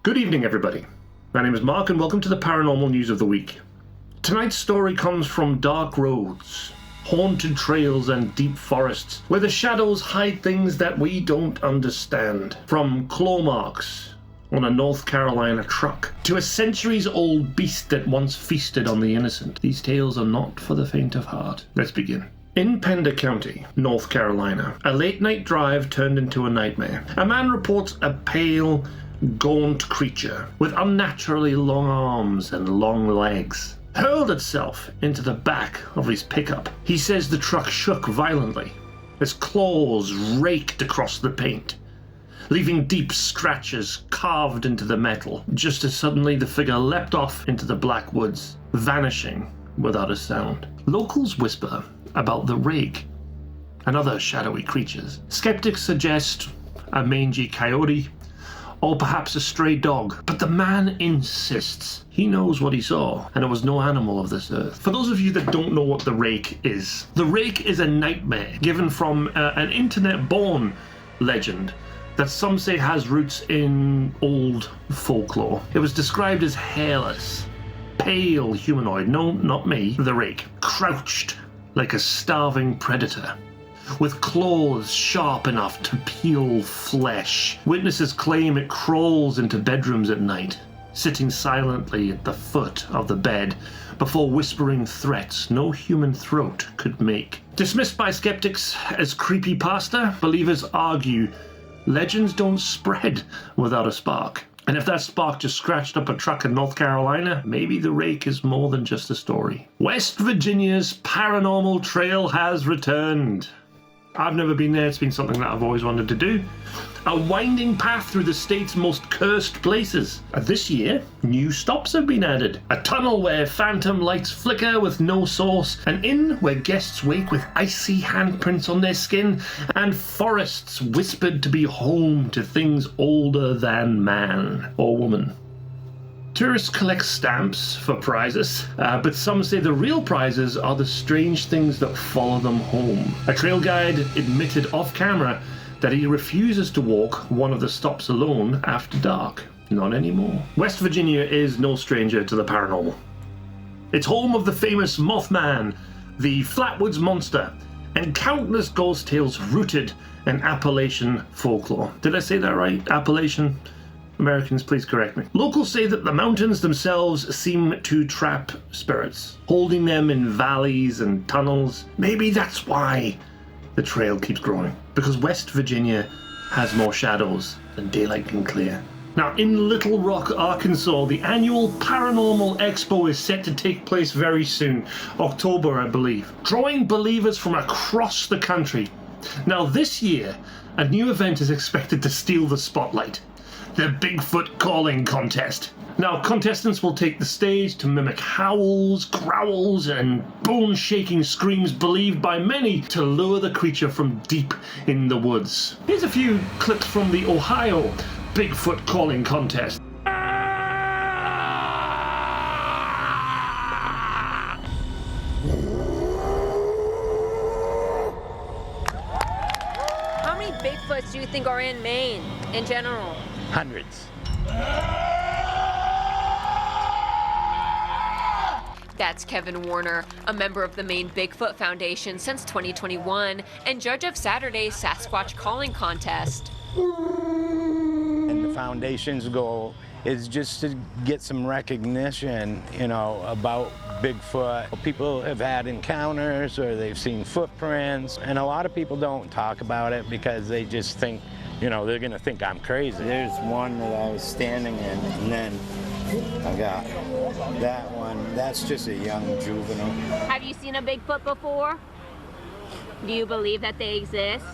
Good evening, everybody. My name is Mark, and welcome to the Paranormal News of the Week. Tonight's story comes from dark roads, haunted trails, and deep forests, where the shadows hide things that we don't understand. From claw marks on a North Carolina truck to a centuries-old beast that once feasted on the innocent. These tales are not for the faint of heart. Let's begin. In Pender County, North Carolina, a late-night drive turned into a nightmare. A man reports a pale, gaunt creature with unnaturally long arms and long legs hurled itself into the back of his pickup. He says the truck shook violently as claws raked across the paint, leaving deep scratches carved into the metal, just as suddenly the figure leapt off into the black woods, vanishing without a sound. Locals whisper about the Rake and other shadowy creatures. Skeptics suggest a mangy coyote, or perhaps a stray dog, but the man insists he knows what he saw, and it was no animal of this earth. For those of you that don't know what the Rake is a nightmare given from an internet-born legend that some say has roots in old folklore. It was described as hairless, pale humanoid, no, not me, the Rake, crouched like a starving predator, with claws sharp enough to peel flesh. Witnesses claim it crawls into bedrooms at night, sitting silently at the foot of the bed before whispering threats no human throat could make. Dismissed by skeptics as creepypasta, believers argue legends don't spread without a spark. And if that spark just scratched up a truck in North Carolina, maybe the Rake is more than just a story. West Virginia's paranormal trail has returned. I've never been there. It's been something that I've always wanted to do. A winding path through the state's most cursed places. This year, new stops have been added. A tunnel where phantom lights flicker with no source. An inn where guests wake with icy handprints on their skin. And forests whispered to be home to things older than man or woman. Tourists collect stamps for prizes, but some say the real prizes are the strange things that follow them home. A trail guide admitted off camera that he refuses to walk one of the stops alone after dark. Not anymore. West Virginia is no stranger to the paranormal. It's home of the famous Mothman, the Flatwoods Monster, and countless ghost tales rooted in Appalachian folklore. Did I say that right? Appalachian? Americans, please correct me. Locals say that the mountains themselves seem to trap spirits, holding them in valleys and tunnels. Maybe that's why the trail keeps growing, because West Virginia has more shadows than daylight can clear. Now, in Little Rock, Arkansas, the annual Paranormal Expo is set to take place very soon, October, I believe, drawing believers from across the country. Now, this year, a new event is expected to steal the spotlight. The Bigfoot Calling Contest. Now, contestants will take the stage to mimic howls, growls, and bone-shaking screams believed by many to lure the creature from deep in the woods. Here's a few clips from the Ohio Bigfoot Calling Contest. How many Bigfoots do you think are in Maine in general? Hundreds. That's Kevin Warner, a member of the Maine Bigfoot Foundation since 2021 and judge of Saturday's Sasquatch Calling Contest. And the foundation's goal is just to get some recognition, about Bigfoot. People have had encounters or they've seen footprints, and a lot of people don't talk about it because they just think, they're gonna think I'm crazy. There's one that I was standing in, and then I got that one. That's just a young juvenile. Have you seen a Bigfoot before? Do you believe that they exist?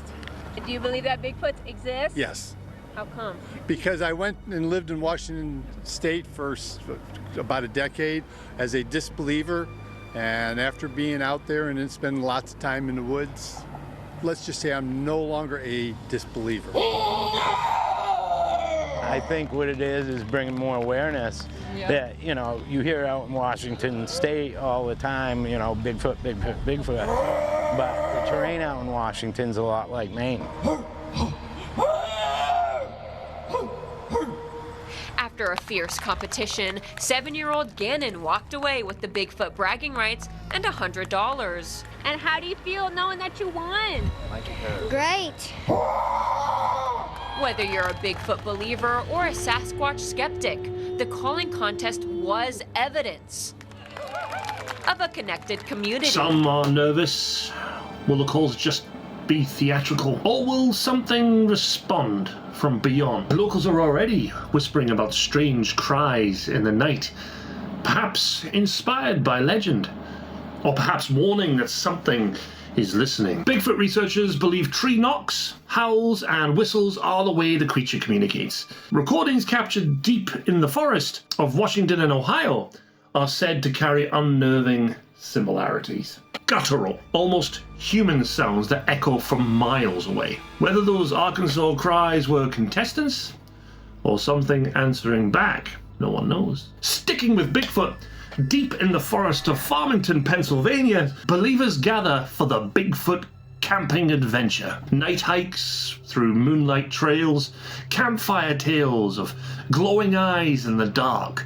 Do you believe that Bigfoots exist? Yes. How come? Because I went and lived in Washington State for about a decade as a disbeliever, and after being out there and then spending lots of time in the woods, let's just say I'm no longer a disbeliever. I think what it is bringing more awareness that, you hear out in Washington State all the time, Bigfoot, Bigfoot, Bigfoot. But the terrain out in Washington's a lot like Maine. After a fierce competition, 7-year-old Gannon walked away with the Bigfoot bragging rights and $100. And how do you feel knowing that you won? Great. Whether you're a Bigfoot believer or a Sasquatch skeptic, the calling contest was evidence of a connected community. Some are nervous. Will the calls just be theatrical? Or will something respond from beyond? Locals are already whispering about strange cries in the night, perhaps inspired by legend, or perhaps warning that something is listening. Bigfoot researchers believe tree knocks, howls, and whistles are the way the creature communicates. Recordings captured deep in the forest of Washington and Ohio are said to carry unnerving similarities. Guttural, almost human sounds that echo from miles away. Whether those Arkansas cries were contestants or something answering back, no one knows. Sticking with Bigfoot, deep in the forest of Farmington, Pennsylvania, believers gather for the Bigfoot Camping adventure. Night hikes through moonlight trails, campfire tales of glowing eyes in the dark,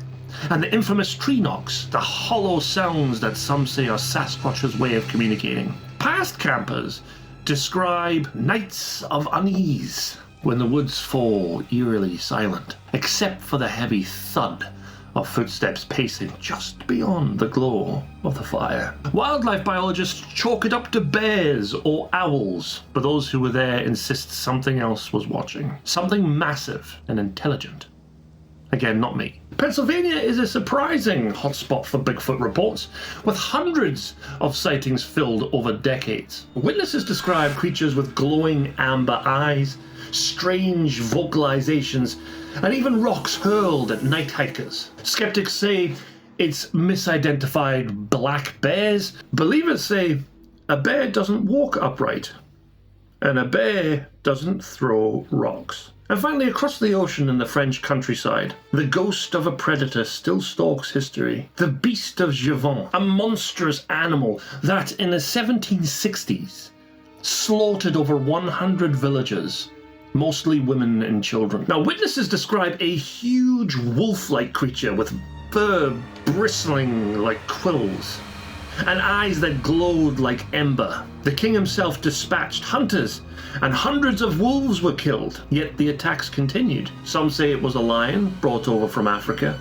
and the infamous tree knocks, the hollow sounds that some say are Sasquatch's way of communicating. Past campers describe nights of unease when the woods fall eerily silent, except for the heavy thud of footsteps pacing just beyond the glow of the fire. Wildlife biologists chalk it up to bears or owls, but those who were there insist something else was watching. Something massive and intelligent. Again, not me. Pennsylvania is a surprising hotspot for Bigfoot reports, with hundreds of sightings filled over decades. Witnesses describe creatures with glowing amber eyes, strange vocalizations, and even rocks hurled at night hikers. Skeptics say it's misidentified black bears. Believers say a bear doesn't walk upright, and a bear doesn't throw rocks. And finally, across the ocean in the French countryside, the ghost of a predator still stalks history. The Beast of Gévaudan, a monstrous animal that in the 1760s slaughtered over 100 villagers, mostly women and children. Now, witnesses describe a huge wolf-like creature with fur bristling like quills and eyes that glowed like ember. The king himself dispatched hunters, and hundreds of wolves were killed, yet the attacks continued. Some say it was a lion brought over from Africa.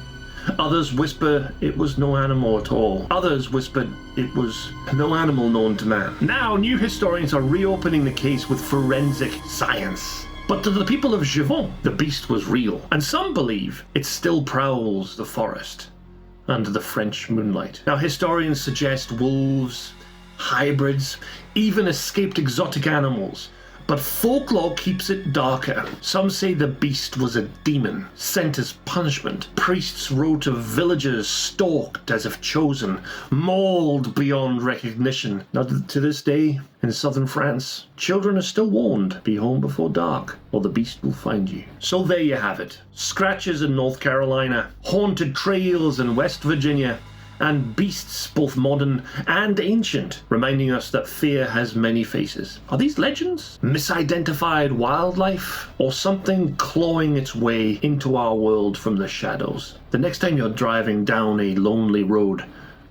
Others whisper it was no animal at all. Others whispered it was no animal known to man. Now, new historians are reopening the case with forensic science. But to the people of Gévaudan, the beast was real, and some believe it still prowls the forest under the French moonlight. Now, historians suggest wolves, hybrids, even escaped exotic animals, but folklore keeps it darker. Some say the beast was a demon, sent as punishment. Priests wrote of villagers stalked as if chosen, mauled beyond recognition. Now, to this day, in southern France, children are still warned, be home before dark, or the beast will find you. So there you have it. Scratches in North Carolina, haunted trails in West Virginia, and beasts both modern and ancient, reminding us that fear has many faces. Are these legends? Misidentified wildlife? Or something clawing its way into our world from the shadows? The next time you're driving down a lonely road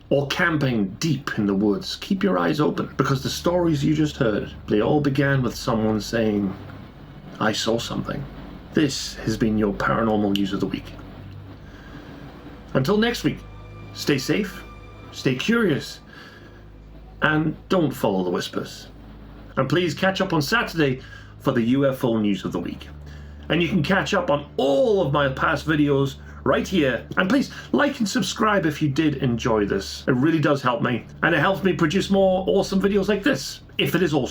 or camping deep in the woods, keep your eyes open, because the stories you just heard, they all began with someone saying, "I saw something." This has been your Paranormal News of the Week. Until next week, stay safe, stay curious, and don't follow the whispers. And please catch up on Saturday for the UFO News of the Week. And you can catch up on all of my past videos right here. And please like and subscribe if you did enjoy this. It really does help me, and it helps me produce more awesome videos like this, if it is awesome.